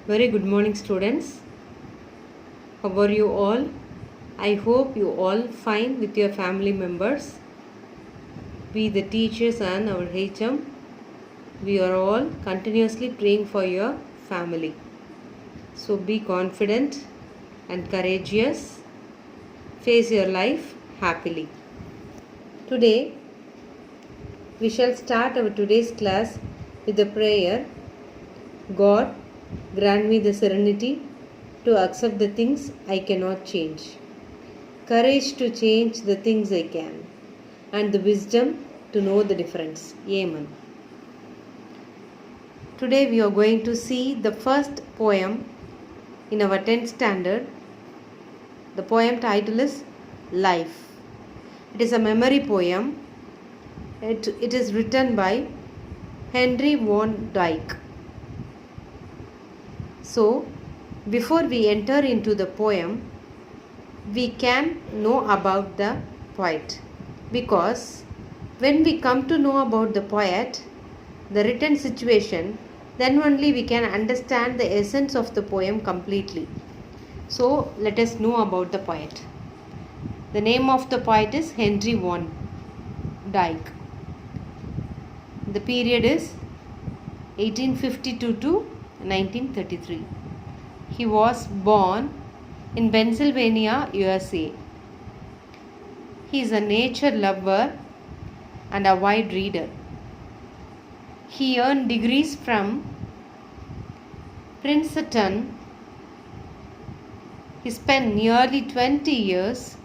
Very good morning, students. How are you all? I hope you all fine with your family members. We, the teachers and our HM, we are all continuously praying for your family. So be confident and courageous. Face your life happily. Today, we shall start our today's class with a prayer. God, grant me the serenity to accept the things I cannot change, courage to change the things I can, and the wisdom to know the difference. Amen. Today we are going to see the first poem in our 10th standard. The poem title is Life. It is a memory poem. It is written by Henry van Dyke. So, before we enter into the poem, we can know about the poet, because when we come to know about the poet, the written situation, then only we can understand the essence of the poem completely. So, let us know about the poet. The name of the poet is Henry van Dyke. The period is 1852 to 1933. He was born in Pennsylvania, USA. He is a nature lover and a wide reader. He earned degrees from Princeton. He spent nearly 20 years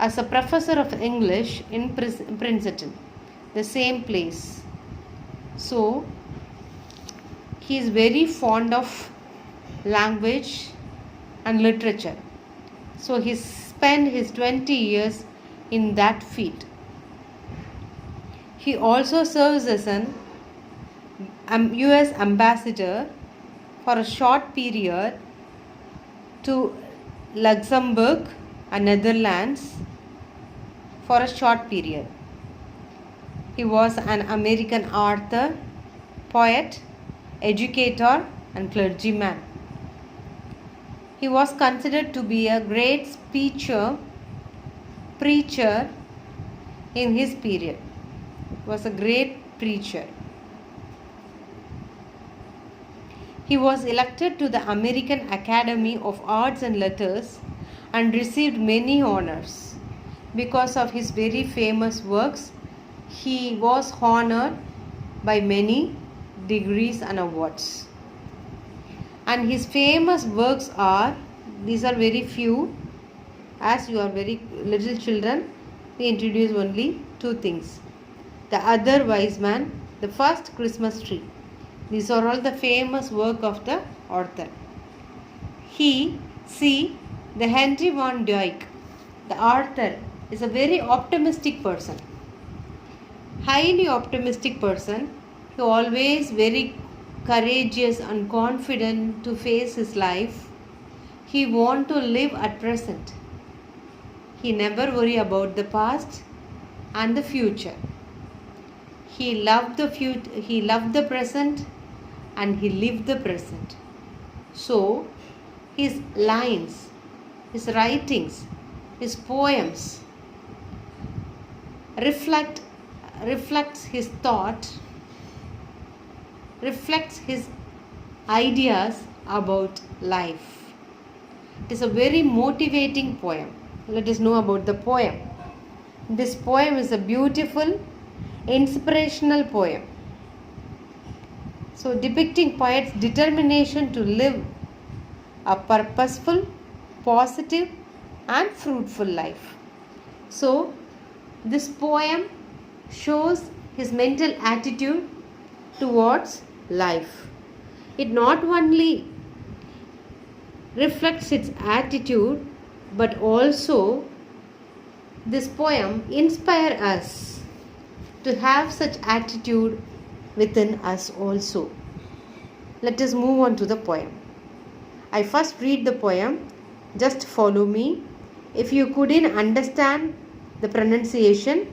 as a professor of English in Princeton, the same place. So, he is very fond of language and literature. So, he spent his 20 years in that field. He also serves as an US ambassador for a short period to Luxembourg and Netherlands for a short period. He was an American author, poet, educator, and clergyman. He was considered to be a great preacher in his period. He was a great preacher. He was elected to the American Academy of Arts and Letters and received many honors. Because of his very famous works, he was honored by many degrees and awards. And his famous works are, these are very few. As you are very little children, we introduce only two things. The Other Wise Man, The First Christmas Tree. These are all the famous work of the author. The Henry van Dyke, the author, is a very optimistic person. Highly optimistic person. He always very courageous and confident to face his life. He want to live at present. He never worry about the past and the future. He loved the present and he lived the present. So, his lines, his writings, his poems reflects his thought, reflects his ideas about life. It is a very motivating poem. Let us know about the poem. This poem is a beautiful, inspirational poem. So, depicting poet's determination to live a purposeful, positive, and fruitful life. So, this poem shows his mental attitude towards life. It not only reflects its attitude, but also this poem inspires us to have such attitude within us also. Let us move on to the poem. I first read the poem, just follow me. If you couldn't understand the pronunciation,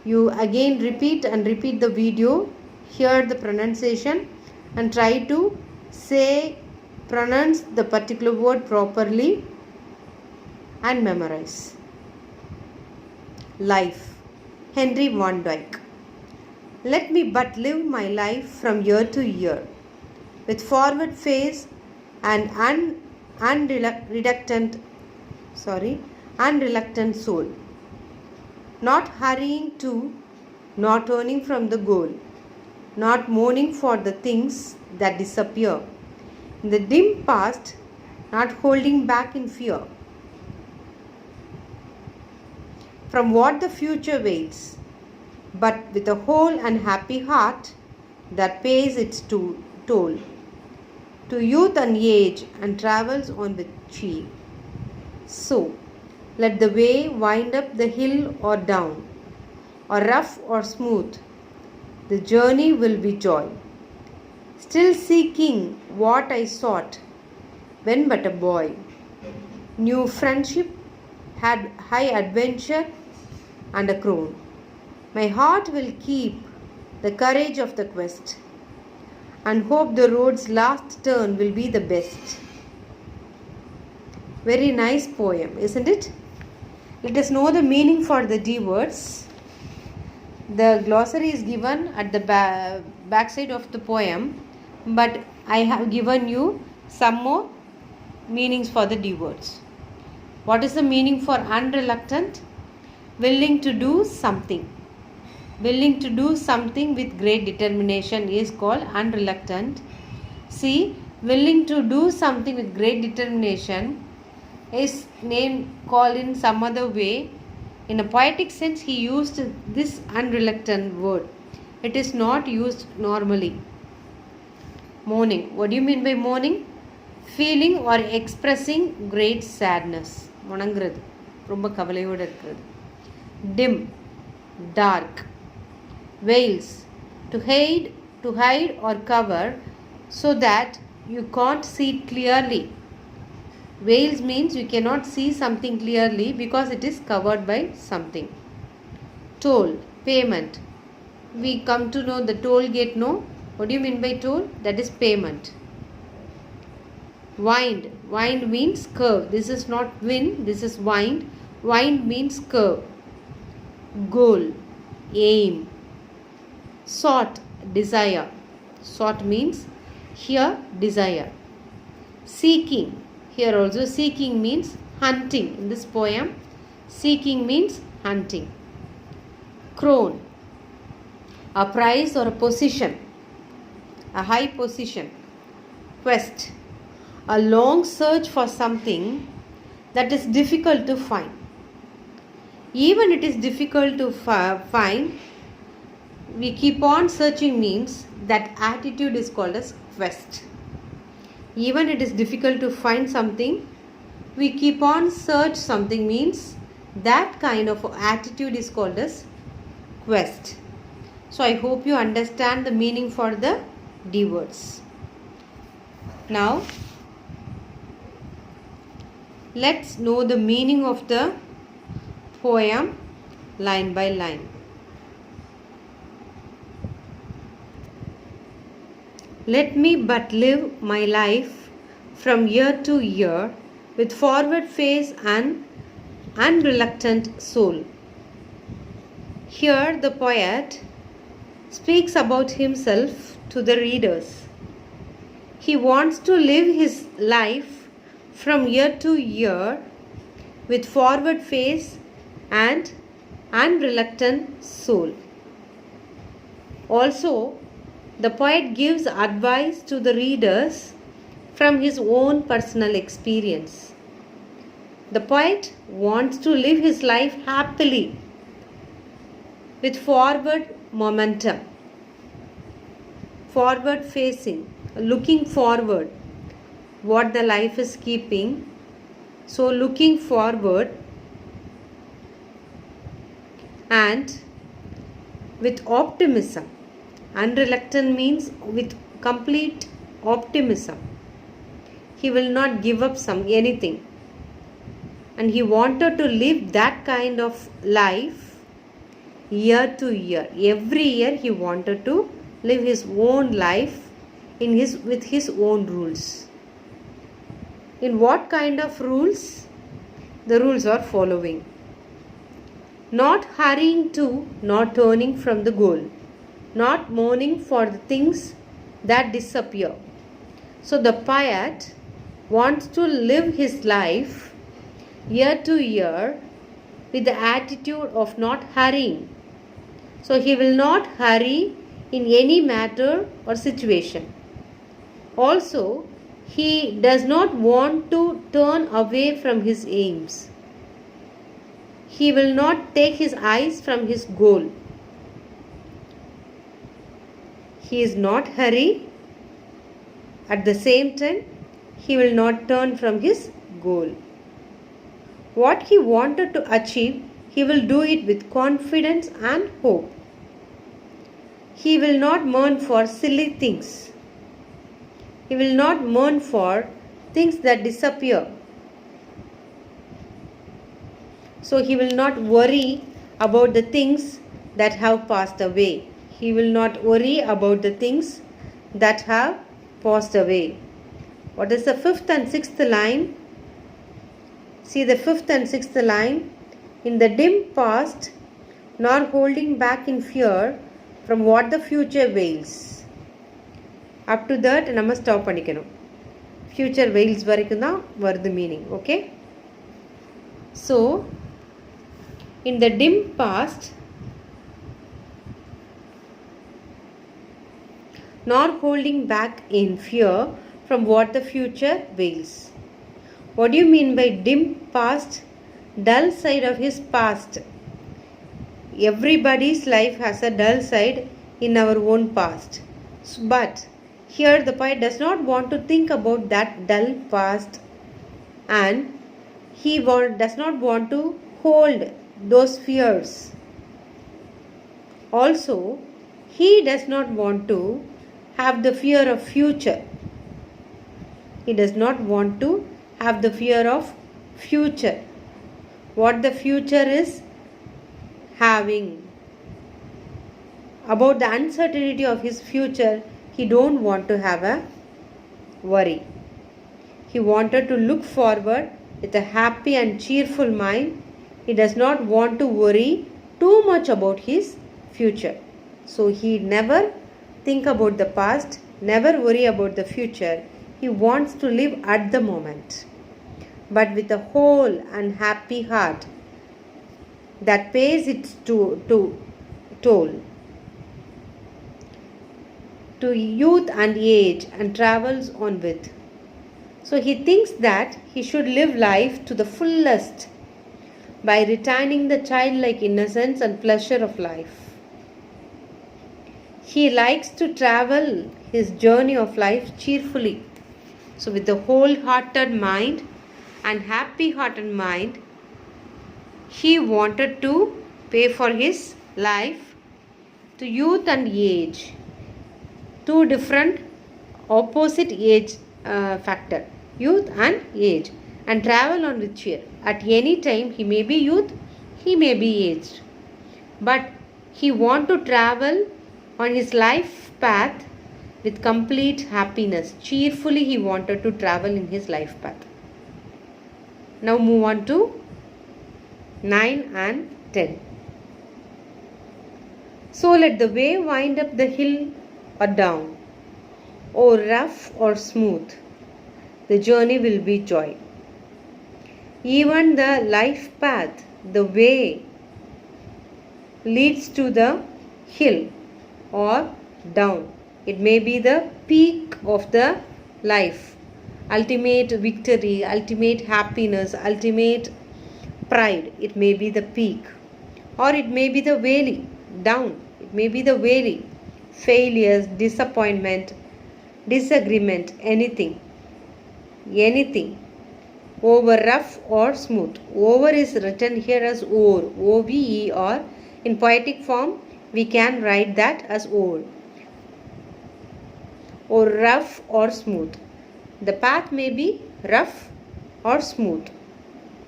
you again repeat the video, hear the pronunciation and try to say pronounce the particular word properly and memorize. Life. Henry Van Dyke. Let me but live my life from year to year, with forward face and unreluctant soul, not hurrying to, not turning from the goal, not mourning for the things that disappear. In the dim past, not holding back in fear from what the future waits, but with a whole and happy heart that pays its toll to youth and age and travels on with cheer. So, let the way wind up the hill or down, or rough or smooth, the journey will be joy. Still seeking what I sought when but a boy. New friendship had high adventure and a crown. My heart will keep the courage of the quest and hope the road's last turn will be the best. Very nice poem, isn't it? Let us know the meaning for the D words. The glossary is given at the back side of the poem, but I have given you some more meanings for the D words. What is the meaning for unreluctant? Willing to do something. Willing to do something with great determination is called unreluctant. See, willing to do something with great determination is called in some other way. In a poetic sense, he used this unreluctant word. It is not used normally. Mourning. What do you mean by mourning? Feeling or expressing great sadness. முணங்குறது ரொம்ப கவலையோடு இருக்கிறது. Dim, dark. Veils, to hide or cover so that you can't see it clearly. Veils means you cannot see something clearly because it is covered by something. Toll, payment. We come to know the toll gate, no? What do you mean by toll? That is payment. Wind. Wind means curve. This is not wind, this is wind. Wind means curve. Goal, aim. Sought, desire. Sought means here desire. Seeking. Here also seeking means hunting. In this poem, seeking means hunting. Crown, a prize or a position, a high position. Quest, a long search for something that is difficult to find. Even it is difficult to find, we keep on searching means that attitude is called as quest. Even it is difficult to find something, we keep on search something means that kind of attitude is called as quest. So I hope you understand the meaning for the D words. Now let's know the meaning of the poem line by line. Let me but live my life from year to year with forward face and unreluctant soul. Here the poet speaks about himself to the readers. He wants to live his life from year to year with forward face and unreluctant soul. Also, the poet gives advice to the readers from his own personal experience. The poet wants to live his life happily with forward momentum, forward facing, looking forward what the life is keeping. So looking forward and with optimism. Unreluctant means with complete optimism. He will not give up anything. And he wanted to live that kind of life year to year. Every year he wanted to live his own life with his own rules. In what kind of rules? The rules are following. Not hurrying to, not turning from the goal. Not mourning for the things that disappear. So the poet wants to live his life year to year with the attitude of not hurrying. So he will not hurry in any matter or situation. Also, he does not want to turn away from his aims. He will not take his eyes from his goal. He is not hurry. At the same time, he will not turn from his goal. What he wanted to achieve, he will do it with confidence and hope. He will not mourn for silly things. He will not mourn for things that disappear. So he will not worry about the things that have passed away. He will not worry about the things that have passed away. What is the fifth and sixth line? See the fifth and sixth line. In the dim past, nor holding back in fear from what the future veils. Up to that நம்ம stop பண்ணிக்கணும். Future veils வரைக்கும் தான் வருது meaning. Okay. So in the dim past, nor holding back in fear from what the future veils. What do you mean by dim past? Dull side of his past. Everybody's life has a dull side in our own past. But here the poet does not want to think about that dull past, and he does not want to hold those fears. Also, he does not want to have the fear of future. He does not want to have the fear of future. What the future is having. About the uncertainty of his future, he don't want to have a worry. He wanted to look forward with a happy and cheerful mind. He does not want to worry too much about his future. So he never think about the past, never worry about the future. He wants to live at the moment, but with a whole and happy heart that pays its toll to youth and age and travels on with. So he thinks that he should live life to the fullest by retaining the childlike innocence and pleasure of life. He likes to travel his journey of life cheerfully. So with a wholehearted mind and happy-hearted mind, he wanted to pay for his life to youth and age. Two different opposite age factor, youth and age, and travel on with cheer. At any time he may be youth, he may be aged, but he want to travel on his life path with complete happiness. Cheerfully he wanted to travel in his life path. Now move on to 9 and 10. So let the way wind up the hill or down, or rough or smooth, the journey will be joy. Even the life path, the way, leads to the hill or down. It may be the peak of the life, ultimate victory, ultimate happiness, ultimate pride. It may be the peak, or it may be the valley, down. It may be the valley, failures, disappointment, disagreement, anything, over rough or smooth. Over is written here as or, O-V-E, or in poetic form we can write that as or rough or smooth. The path may be rough or smooth.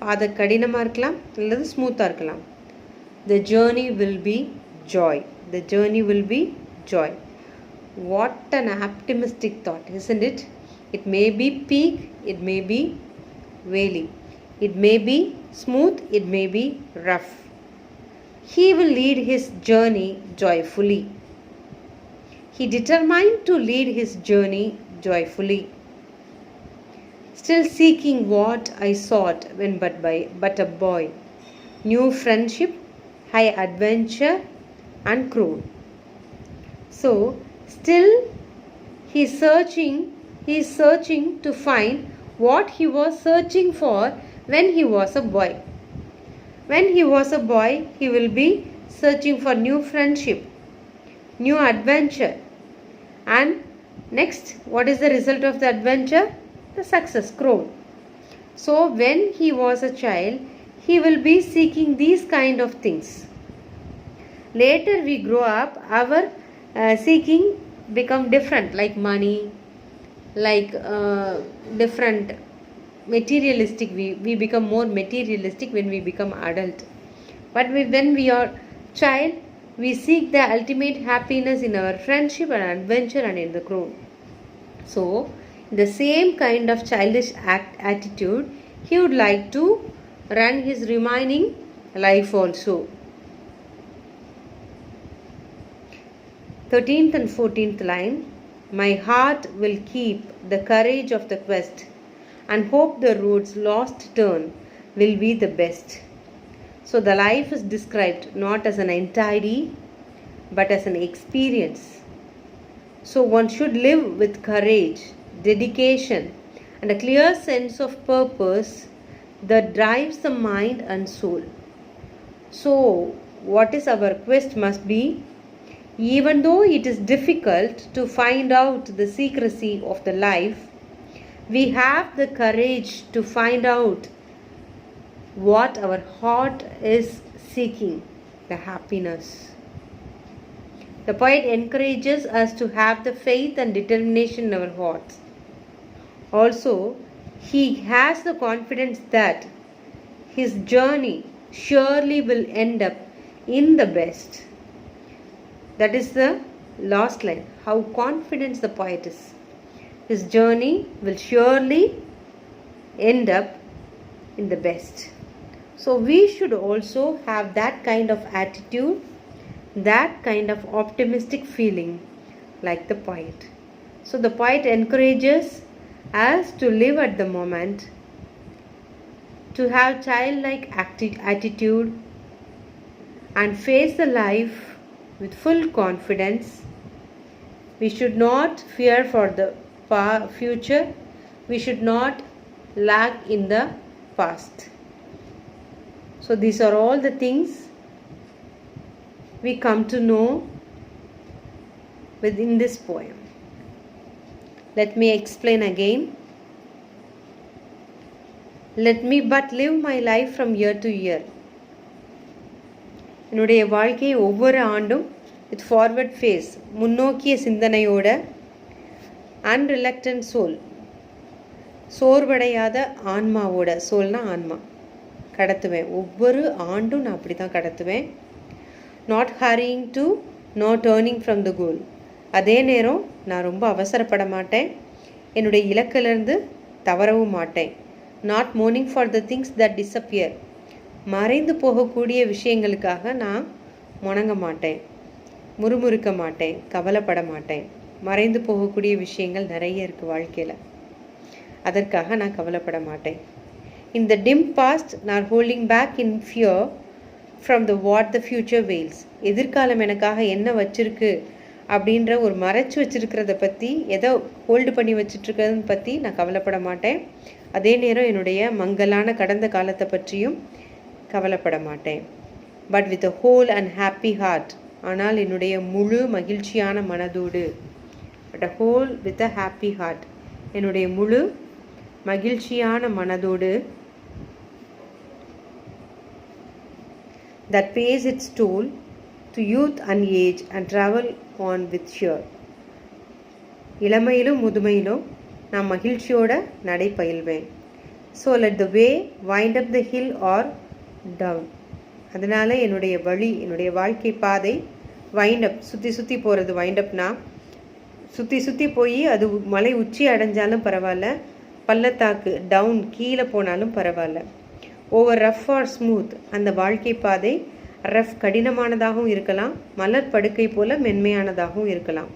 பாதை கடினமாக இருக்கலாம் அல்லது ஸ்மூத்தாக இருக்கலாம். The journey will be joy. The journey will be joy. What an optimistic thought, isn't it? It may be peak, it may be valley. It may be smooth, it may be rough. He will lead his journey joyfully. He determined to lead his journey joyfully. Still seeking what I sought when but a boy. New friendship, high adventure, and croon. So, still he is searching to find what he was searching for when he was a boy. When he was a boy, he will be searching for new friendship, new adventure. And next, what is the result of the adventure? The success, crown. So, when he was a child, he will be seeking these kind of things. Later we grow up, our seeking become different, like money, like different materialistic. We become more materialistic when we become adult. But when we are child, we seek the ultimate happiness in our friendship and adventure and in the crown. So, the same kind of childish attitude, he would like to run his remaining life also. 13th and 14th line. My heart will keep the courage of the quest and hope the road's lost turn will be the best. So the life is described not as an entity but as an experience. So one should live with courage, dedication, and a clear sense of purpose that drives the mind and soul. So what is our quest must be, even though it is difficult to find out the secrecy of the life, we have the courage to find out what our heart is seeking, the happiness. The poet encourages us to have the faith and determination in our hearts. Also, he has the confidence that his journey surely will end up in the best. That is the last line. How confident the poet is. His journey will surely end up in the best. So we should also have that kind of attitude, that kind of optimistic feeling like the poet. So the poet encourages us to live at the moment, to have childlike attitude and face the life with full confidence. We should not fear for the future. We should not lag in the past. So these are all the things we come to know within this poem. Let me explain again. Let me but live my life from year to year. என்னுடைய வாழ்க்கையை ஒவ்வொரு ஆண்டும் with forward face, முன்னோக்கிய சிந்தனையோட, unreluctant soul, சோர்வடையாத ஆன்மாவோட, சோல்னா ஆன்மா, கடத்துவேன். ஒவ்வொரு ஆண்டும் நான் அப்படி தான் கடத்துவேன். Not hurrying to, no turning from the goal. அதே நேரம் நான் ரொம்ப அவசரப்பட மாட்டேன், என்னுடைய இலக்கிலிருந்து தவறவும் மாட்டேன். Not morning for the things that disappear. மறைந்து போகக்கூடிய விஷயங்களுக்காக நான் முணங்க மாட்டேன், முறுமுறுக்க மாட்டேன், கவலைப்பட மாட்டேன். மறைந்து போகக்கூடிய விஷயங்கள் நிறைய இருக்குது வாழ்க்கையில், அதற்காக நான் கவலைப்பட மாட்டேன். இன் த டிம் பாஸ்ட் நான் holding back in fear from the what the future veils. எதிர்காலம் எனக்காக என்ன வச்சிருக்கு அப்படின்ற ஒரு மறைச்சி வச்சிருக்கிறத பற்றி, எதை ஹோல்டு பண்ணி வச்சிட்ருக்கிறதுன்னு பற்றி நான் கவலைப்பட மாட்டேன். அதே நேரம் என்னுடைய மங்கலான கடந்த காலத்தை பற்றியும் கவலைப்பட மாட்டேன். But with a whole and happy heart. ஆனால் என்னுடைய முழு மகிழ்ச்சியான மனதோடு. But a whole with a happy heart. என்னுடைய முழு மகிழ்ச்சியான மனதோடு. that pays its toll to youth and age and travel on with cheer. இளமையிலும் முதுமையிலும் நான் மகிழ்ச்சியோட நடை பயில்வேன். So let the way wind up the hill or down. அதனால் என்னுடைய வழி, என்னுடைய வாழ்க்கை பாதை வைண்ட் அப், சுற்றி சுற்றி போகிறது. வைண்ட் அப்னா சுற்றி சுற்றி போய் அது மலை உச்சி அடைஞ்சாலும் பரவாயில்ல, பள்ளத்தாக்கு டவுன் கீழே போனாலும் பரவாயில்ல. ஓவர் ரஃப் ஆர் ஸ்மூத், அந்த வாழ்க்கை பாதை ரஃப் கடினமானதாகவும் இருக்கலாம், மலர் படுக்கை போல மென்மையானதாகவும் இருக்கலாம்.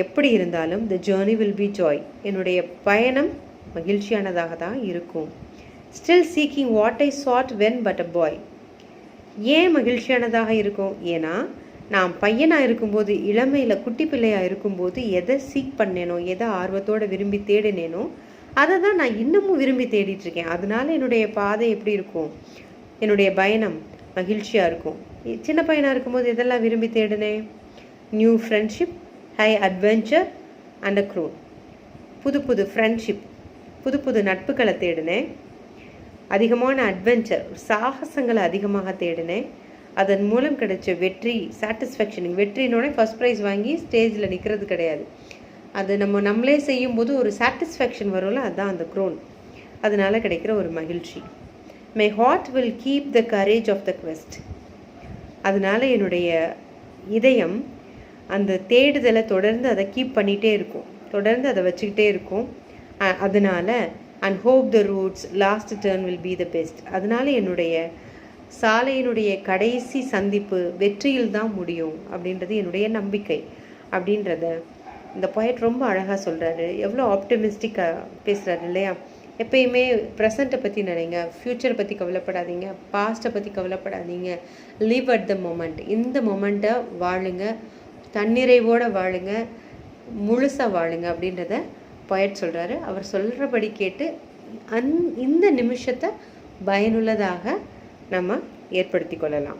எப்படி இருந்தாலும் the journey will be joy, என்னுடைய பயணம் மகிழ்ச்சியானதாக தான் இருக்கும். Still seeking what I sought when but a boy. ஏன் மகிழ்ச்சியானதாக இருக்கும்? ஏன்னா நான் பையனாக இருக்கும்போது, இளமையில் குட்டி பிள்ளையாக இருக்கும்போது எதை சீக் பண்ணேனோ, எதை ஆர்வத்தோடு விரும்பி தேடினேனோ அதை தான் நான் இன்னமும் விரும்பி தேடிட்டுருக்கேன். அதனால என்னுடைய பாதை எப்படி இருக்கும், என்னுடைய பயணம் மகிழ்ச்சியாக இருக்கும். சின்ன பையனாக இருக்கும்போது எதெல்லாம் விரும்பி தேடினேன்? New friendship, high adventure and a grown. புது புது ஃப்ரெண்ட்ஷிப், புது புது நட்புகளை தேடினேன். அதிகமான அட்வென்ச்சர், சாகசங்களை அதிகமாக தேடினேன். அதன் மூலம் கிடைச்ச வெற்றி, சாட்டிஸ்ஃபேக்ஷன். வெற்றினோடனே ஃபஸ்ட் ப்ரைஸ் வாங்கி ஸ்டேஜில் நிற்கிறது கிடையாது. அது நம்மளே செய்யும்போது ஒரு சாட்டிஸ்ஃபேக்ஷன் வரும்ல, அதுதான் அந்த க்ரோன். அதனால் கிடைக்கிற ஒரு மகிழ்ச்சி. My heart will keep the courage of the quest. அதனால் என்னுடைய இதயம் அந்த தேடுதலை தொடர்ந்து அதை கீப் பண்ணிகிட்டே இருக்கும், தொடர்ந்து அதை வச்சுக்கிட்டே இருக்கும். அதனால் and hope the roots last turn will be the best. அதனால என்னுடைய சாலையினுடைய கடைசி சந்திப்பு வெற்றியில் தான் முடியும் அப்படின்றது என்னுடைய நம்பிக்கை அப்படின்றத இந்த போயட் ரொம்ப அழகாக சொல்கிறாரு. எவ்வளோ ஆப்டமிஸ்டிக்காக பேசுகிறாரு இல்லையா? எப்பயுமே ப்ரெசண்ட்டை பற்றி நினைங்க, ஃப்யூச்சரை பற்றி கவலைப்படாதீங்க, பாஸ்ட்டை பற்றி கவலைப்படாதீங்க. Live at the moment. இந்த மொமெண்ட்டை வாழுங்க, தன்னிறைவோடு வாழுங்க, முழுசாக வாழுங்க அப்படின்றத போயட் சொல்கிறாரு. அவர் சொல்கிறபடி கேட்டு இந்த நிமிஷத்தை பயனுள்ளதாக நம்ம ஏற்படுத்தி கொள்ளலாம்.